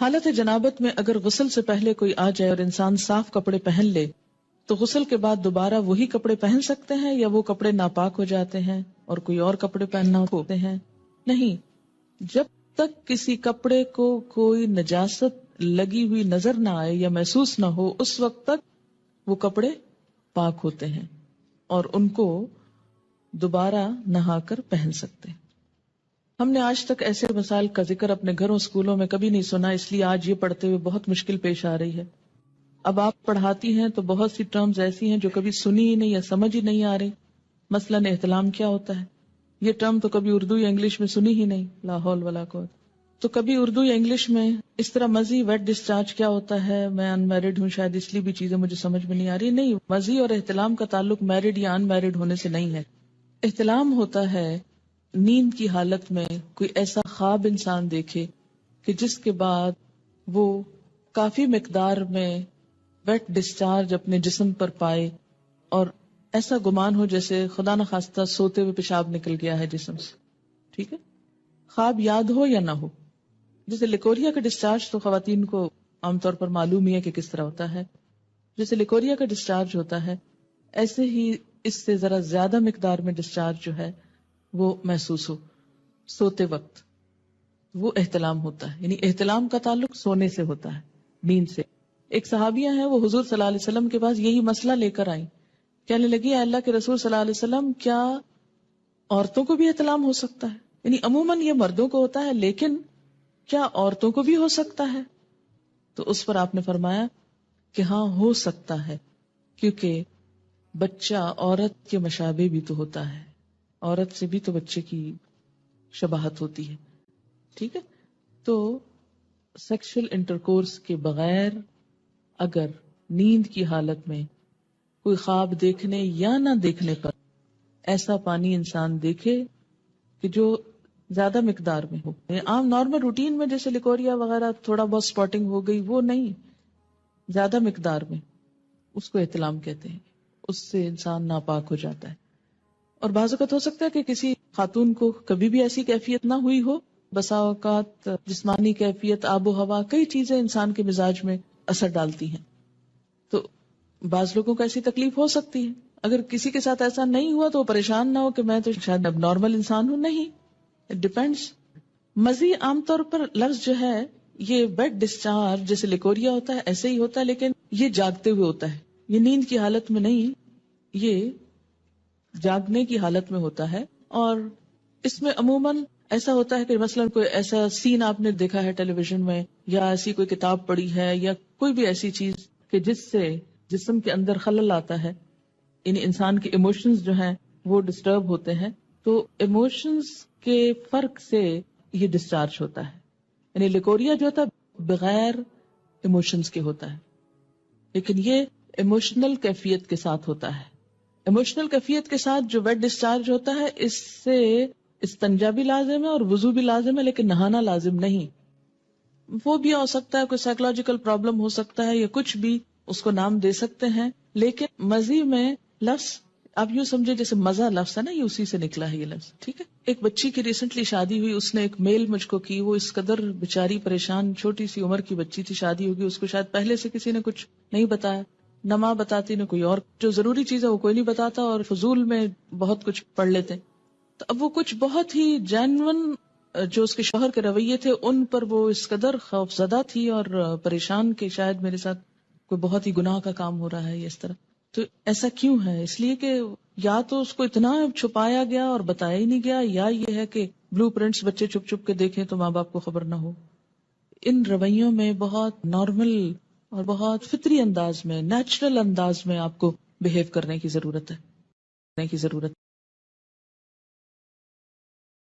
حالت جنابت میں اگر غسل سے پہلے کوئی آ جائے اور انسان صاف کپڑے پہن لے تو غسل کے بعد دوبارہ وہی کپڑے پہن سکتے ہیں یا وہ کپڑے ناپاک ہو جاتے ہیں اور کوئی اور کپڑے پہننا ہوتے ہیں؟ نہیں، جب تک کسی کپڑے کو کوئی نجاست لگی ہوئی نظر نہ آئے یا محسوس نہ ہو اس وقت تک وہ کپڑے پاک ہوتے ہیں اور ان کو دوبارہ نہا کر پہن سکتے ہیں۔ ہم نے آج تک ایسے مسائل کا ذکر اپنے گھروں اسکولوں میں کبھی نہیں سنا، اس لیے آج یہ پڑھتے ہوئے بہت مشکل پیش آ رہی ہے۔ اب آپ پڑھاتی ہیں تو بہت سی ٹرمز ایسی ہیں جو کبھی سنی ہی نہیں یا سمجھ ہی نہیں آ رہی۔ مثلاً احتلام کیا ہوتا ہے؟ یہ ٹرم تو کبھی اردو یا انگلش میں سنی ہی نہیں، لا حول ولا قوت۔ تو کبھی اردو یا انگلش میں اس طرح مزی ویٹ ڈسچارج کیا ہوتا ہے؟ میں ان میرڈ ہوں، شاید اس لیے بھی چیزیں مجھے سمجھ میں نہیں آ رہی۔ نہیں، مزی اور احتلام کا تعلق میرڈ یا ان میرڈ ہونے سے نہیں ہے۔ احتلام ہوتا ہے نیند کی حالت میں کوئی ایسا خواب انسان دیکھے کہ جس کے بعد وہ کافی مقدار میں ویٹ ڈسچارج اپنے جسم پر پائے اور ایسا گمان ہو جیسے خدا نخواستہ سوتے ہوئے پیشاب نکل گیا ہے جسم سے۔ ٹھیک ہے، خواب یاد ہو یا نہ ہو۔ جیسے لیکوریا کا ڈسچارج تو خواتین کو عام طور پر معلوم ہی ہے کہ کس طرح ہوتا ہے۔ جیسے لیکوریا کا ڈسچارج ہوتا ہے ایسے ہی اس سے ذرا زیادہ مقدار میں ڈسچارج جو ہے وہ محسوس ہو سوتے وقت، وہ احتلام ہوتا ہے۔ یعنی احتلام کا تعلق سونے سے ہوتا ہے، نیند سے۔ ایک صحابیہ ہیں، وہ حضور صلی اللہ علیہ وسلم کے پاس یہی مسئلہ لے کر آئیں، کہنے لگی اے اللہ کے رسول صلی اللہ علیہ وسلم، کیا عورتوں کو بھی احتلام ہو سکتا ہے؟ یعنی عموماً یہ مردوں کو ہوتا ہے لیکن کیا عورتوں کو بھی ہو سکتا ہے؟ تو اس پر آپ نے فرمایا کہ ہاں ہو سکتا ہے، کیونکہ بچہ عورت کے مشابہ بھی تو ہوتا ہے، عورت سے بھی تو بچے کی شباہت ہوتی ہے۔ ٹھیک ہے، تو سیکشل انٹرکورس کے بغیر اگر نیند کی حالت میں کوئی خواب دیکھنے یا نہ دیکھنے پر ایسا پانی انسان دیکھے کہ جو زیادہ مقدار میں ہو، عام نارمل روٹین میں جیسے لیکوریا وغیرہ تھوڑا بہت سپاٹنگ ہو گئی، وہ نہیں، زیادہ مقدار میں، اس کو احتلام کہتے ہیں۔ اس سے انسان ناپاک ہو جاتا ہے۔ اور بعض اوقات ہو سکتا ہے کہ کسی خاتون کو کبھی بھی ایسی کیفیت نہ ہوئی ہو، بسا اوقات جسمانی کیفیت، آب و ہوا، کئی چیزیں انسان کے مزاج میں اثر ڈالتی ہیں، تو بعض لوگوں کو ایسی تکلیف ہو سکتی ہے۔ اگر کسی کے ساتھ ایسا نہیں ہوا تو وہ پریشان نہ ہو کہ میں تو شاید اب نارمل انسان ہوں، نہیں، اٹ ڈیپینڈس۔ مزی عام طور پر لفظ جو ہے یہ ویٹ ڈسچارج جیسے لیکوریا ہوتا ہے ایسے ہی ہوتا ہے، لیکن یہ جاگتے ہوئے ہوتا ہے، یہ نیند کی حالت میں نہیں، یہ جاگنے کی حالت میں ہوتا ہے۔ اور اس میں عموماً ایسا ہوتا ہے کہ مثلاً کوئی ایسا سین آپ نے دیکھا ہے ٹیلی ویژن میں، یا ایسی کوئی کتاب پڑھی ہے، یا کوئی بھی ایسی چیز کہ جس سے جسم کے اندر خلل آتا ہے، یعنی انسان کے ایموشنز جو ہیں وہ ڈسٹرب ہوتے ہیں، تو ایموشنز کے فرق سے یہ ڈسچارج ہوتا ہے۔ یعنی لیکوریا جو ہوتا ہے بغیر ایموشنز کے ہوتا ہے، لیکن یہ ایموشنل کیفیت کے ساتھ ہوتا ہے۔ ایموشنل کیفیت کے ساتھ جو ویٹ ڈسچارج ہوتا ہے اس سے استنجا بھی لازم ہے اور وضو بھی لازم ہے، لیکن نہانا لازم نہیں۔ وہ بھی ہو سکتا ہے کوئی سائیکولوجیکل پرابلم ہو سکتا ہے یا کچھ بھی، اس کو نام دے سکتے ہیں، لیکن مزی میں لفظ آپ یوں سمجھے جیسے مزہ لفظ ہے نا، یہ اسی سے نکلا ہے یہ لفظ۔ ٹھیک ہے، ایک بچی کی ریسنٹلی شادی ہوئی، اس نے ایک میل مجھ کو کی، وہ اس قدر بیچاری پریشان، چھوٹی سی عمر کی بچی تھی، شادی ہوگی، اس کو شاید پہلے سے کسی نے کچھ نہیں بتایا، نہ ماں بتاتی نہ کوئی اور، جو ضروری چیز ہے وہ کوئی نہیں بتاتا، اور فضول میں بہت کچھ پڑھ لیتے۔ تو اب وہ کچھ بہت ہی جینون جو اس کے شوہر کے رویے تھے ان پر وہ اس قدر خوف زدہ تھی اور پریشان کہ شاید میرے ساتھ کوئی بہت ہی گناہ کا کام ہو رہا ہے یا اس طرح۔ تو ایسا کیوں ہے؟ اس لیے کہ یا تو اس کو اتنا چھپایا گیا اور بتایا ہی نہیں گیا، یا یہ ہے کہ بلو پرنٹس بچے چھپ چھپ کے دیکھیں تو ماں باپ کو خبر نہ ہو۔ ان رویوں میں بہت نارمل اور بہت فطری انداز میں، نیچرل انداز میں آپ کو بہیو کرنے کی ضرورت ہے۔